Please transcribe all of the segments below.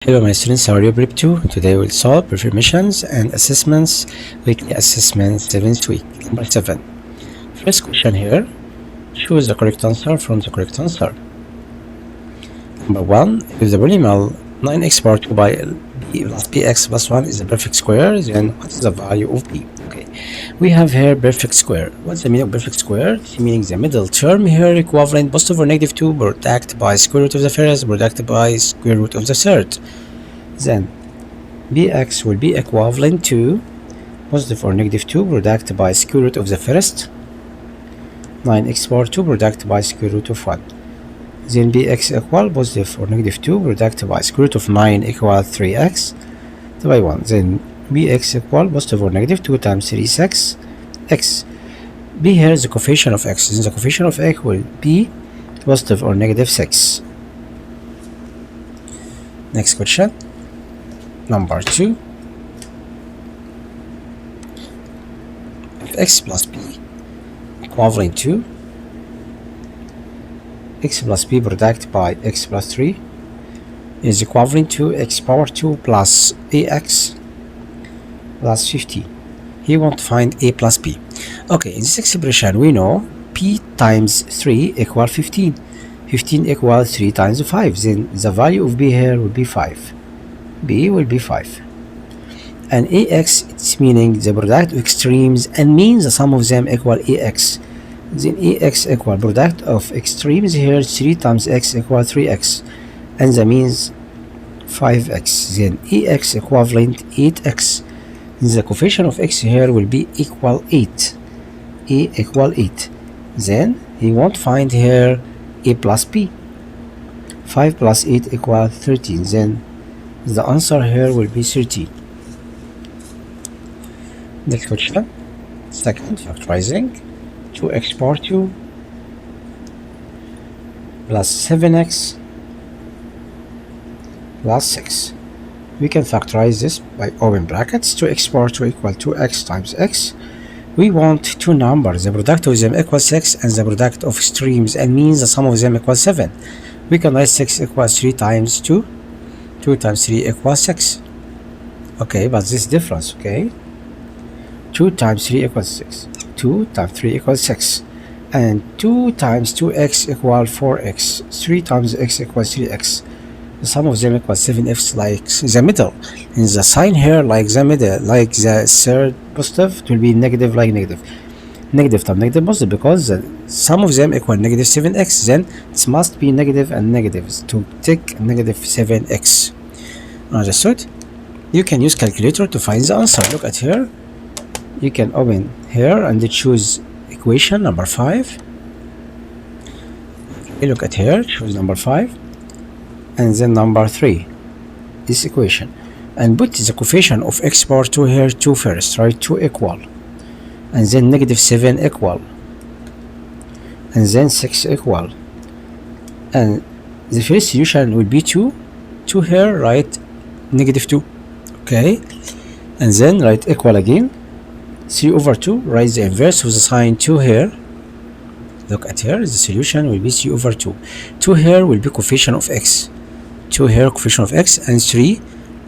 Hello my students, how are you? Prep 2. Today we'll solve Permissions and Assessments, Weekly Assessment 7th week, number 7. First question here, choose the correct answer from the correct answer. Number 1, if the polynomial 9x power 2 by b plus bx plus 1 is a perfect square, then what is the value of b? Okay, we have here perfect square. What's the meaning of perfect square? Meaning the middle term here equivalent positive or negative 2 product by square root of the first product by square root of the third. Then bx will be equivalent to positive or negative 2 product by square root of the first 9x power 2 product by square root of 1. Then bx equal positive or negative 2 product by square root of 9 equal 3x by 1. Then bx equal positive or negative 2 times 3 is x. B here is the coefficient of x. Then the coefficient of x will be positive or negative 6. Next question. Number 2. If x plus b equivalent to x plus b product by x plus 3 is equivalent to x power 2 plus ax plus 50. He wants to find a plus b. Okay, in this expression we know p times 3 equal 15. 15 equals 3 times 5. Then the value of b here will be 5. b will be 5. And ax, it's meaning the product of extremes and means the sum of them equal ax. Then ax equal product of extremes here 3 times x equal 3x, and that means 5x. Then ax equivalent 8x. The coefficient of x here will be equal 8. A equal 8. Then he won't find here a plus b. 5 plus 8 equal 13. Then the answer here will be 13. Next question. Second, factorizing 2x power 2 plus 7x plus 6. We can factorize this by open brackets. 2x power 2 equal 2x times x. We want two numbers, the product of them equals 6 and the product of extremes and means the sum of them equals 7. We can write 6 equals 3 times 2. 2 times 3 equals 6. Okay, but this difference, okay? 2 times 3 equals 6. 2 times 3 equals 6. And 2 times 2x equals 4x. 3 times x equals 3x. The sum of them equals 7x, like the middle. In the sign here, like the middle, like the third positive, it will be negative like negative. Negative times negative positive, because the sum of them equal negative 7x, then it must be negative and negatives to take negative 7x. Understood? You can use calculator to find the answer. Look at here. You can open here and choose equation number 5. Look at here, choose number 5. And then number 3, this equation, and put the coefficient of x power 2 here 2 first, right? 2 equal, and then negative 7 equal, and then 6 equal, and the first solution will be 2 here, right? Negative 2, okay, and then write equal again. 3 over 2, write the inverse of the sign 2 here. Look at here, the solution will be 3 over 2. 2 here will be coefficient of x. 2 here coefficient of x, and 3,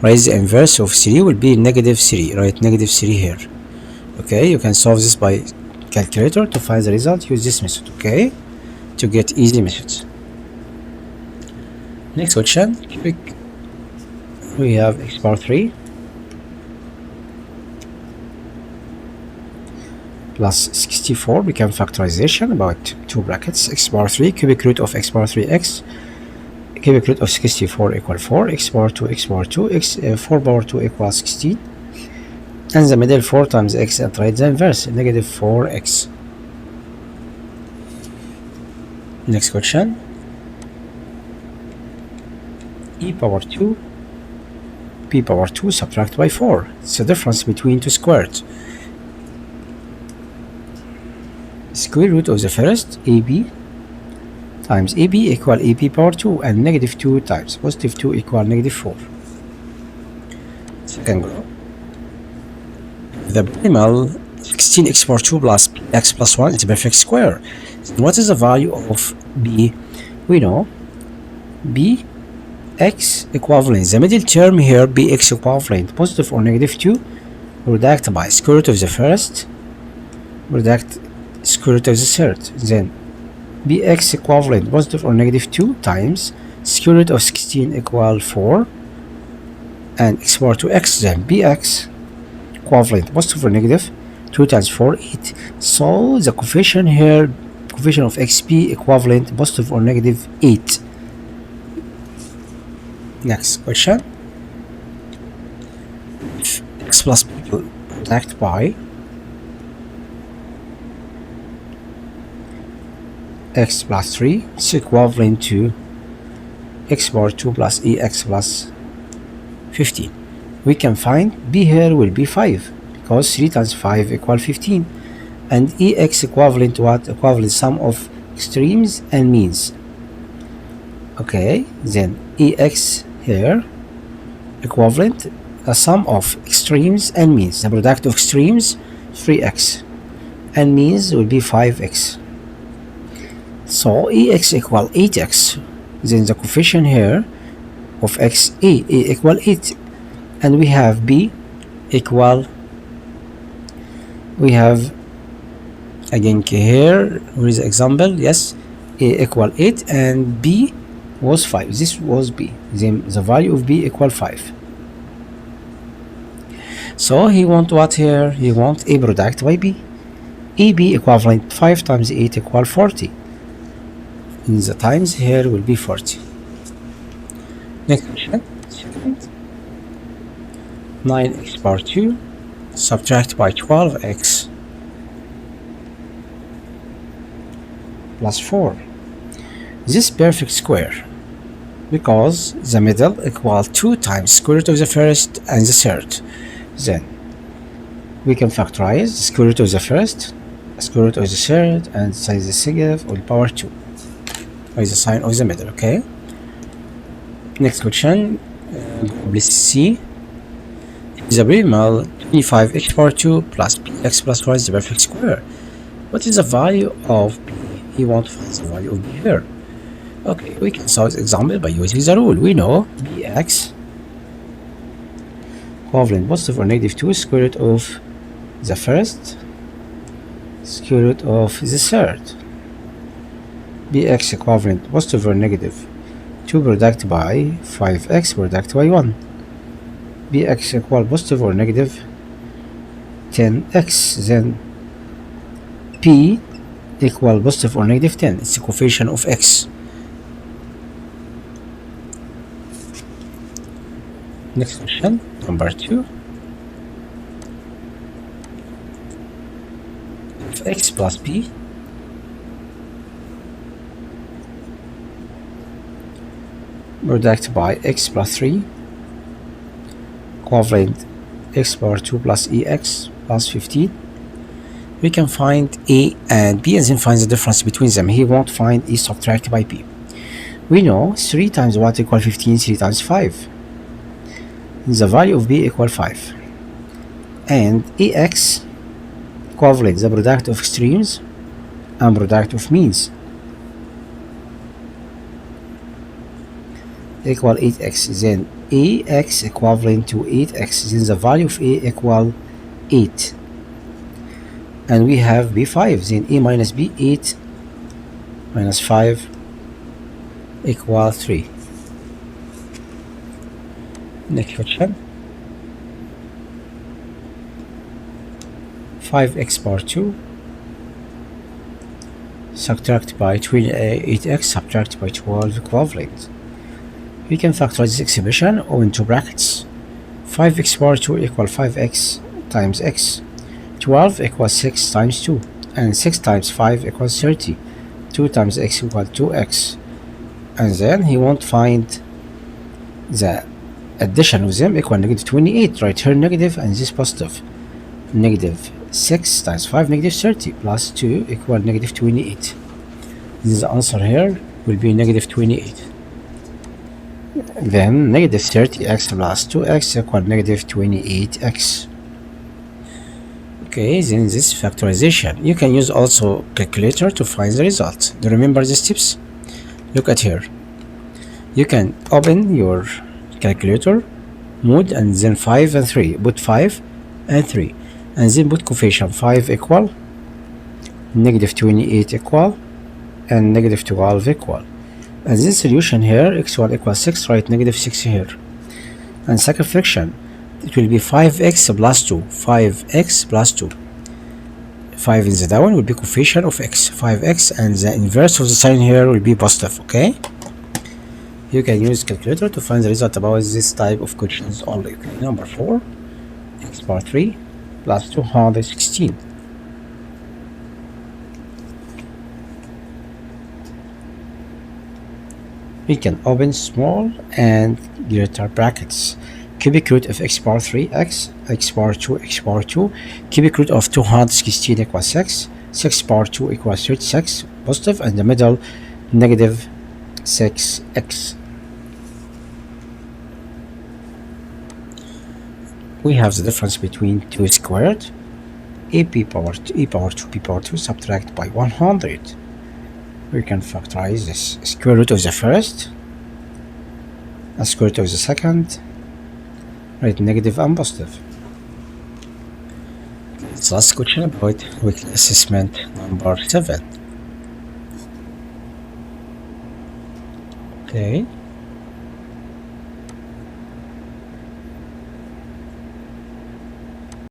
write the inverse of 3 will be negative 3, right? Negative 3 here. Okay, you can solve this by calculator to find the result. Use this method, okay, to get easy methods. Next question, quick. We have x power 3 plus 64 become factorization about 2 brackets. X power 3 cubic root of x power 3x cubic root of 64 equal 4, x power 2 x power 2 x 4 power 2 equals 16, and the middle 4 times x, and write the inverse negative 4x. Next question. E power 2 p power 2 subtract by 4. It's the difference between two squared. Square root of the first ab times ab equal ab power 2, and negative 2 times positive 2 equal negative 4. Second group. The polynomial 16x power 2 plus x plus 1 is a perfect square. What is the value of b? We know b x equivalent, the middle term here, bx equivalent positive or negative 2, product by square root of the first, product square root of the third. Then bx equivalent positive or negative 2 times square root of 16 equal 4, and x power 2x. Then bx equivalent positive or negative 2 times 4, 8. So the coefficient here, coefficient of xp equivalent positive or negative 8. Next question. If x plus b product by x plus 3 is equivalent to x power 2 plus ex plus 15. We can find b here will be 5 because 3 times 5 equal 15, and ex equivalent to what? Equivalent sum of extremes and means. Okay, then ex here equivalent a sum of extremes and means. The product of extremes 3x and means will be 5x. So ex equal 8x. Then the coefficient here of x a equal 8, and we have b equal, we have again here, where is the example? Yes, a equal 8 and b was 5. This was b. Then the value of b equal 5. So he want what here? He want a product by b. ab equivalent 5 times 8 equal 40. In the times here will be 40. Next question. Second. 9x power 2 subtract by 12x plus 4. This perfect square because the middle equal 2 times square root of the first and the third. Then we can factorize the square root of the first, square root of the third, and say the second all power 2 by the sign of the middle. Okay. Next question. Let's see. The primal 25x power 2 plus bx plus 1 is the perfect square. What is the value of b? He wants to find the value of b here. Okay, we can solve this example by using the rule. We know bx equivalent positive or negative 2 square root of the first, square root of the third. Bx equivalent positive or negative 2 product by 5x product by 1. Bx equal positive or negative 10x. Then p equal positive or negative 10. It's the coefficient of x. Next question, number 2. If x plus p product by x plus 3 equivalent x power 2 plus ex plus 15, we can find a and b and then find the difference between them. He won't find e subtracted by b. We know 3 times what equal 15, 3 times 5. The value of b equal 5. And ex equivalent the product of extremes and product of means equal 8x. Then ax equivalent to 8x. Then the value of a equal 8. And we have b5. Then a minus b, 8 minus 5 equal 3. Next question. 5x power 2 subtract by 28x subtract by 12 equivalent. We can factorize this expression or into brackets. 5x power 2 equal 5x times x. 12 equals 6 times 2. And 6 times 5 equals 30. 2 times x equal 2x. And then he won't find the addition of them equal negative 28. Right here negative and this positive. Negative 6 times 5 negative 30 plus 2 equal negative 28. This is the answer here will be negative 28. Then negative 30x plus 2x equal negative 28x. Okay, then this factorization. You can use also calculator to find the result. Do you remember the steps? Look at here. You can open your calculator mode and then 5 and 3. Put 5 and 3 and then put coefficient 5 equal, negative 28 equal, and negative 12 equal. And then solution here, x1 equals 6, write negative 6 here. And second fraction, it will be 5x plus 2, 5x plus 2. 5 in the down will be coefficient of x, 5x, and the inverse of the sign here will be positive, okay? You can use calculator to find the result about this type of questions only. Okay, number 4, x power 3 plus 216. We can open small and greater brackets. Cubic root of x power 3 x power 2 x power 2, cubic root of 216 equals 6, 6 power 2 equals 36, positive, and the middle negative 6x. We have the difference between 2 squared, p power 2 subtract by 100. We can factorize this. Square root of the first, and square root of the second, right, negative and positive. It's the last question about weekly assessment number 7. Okay.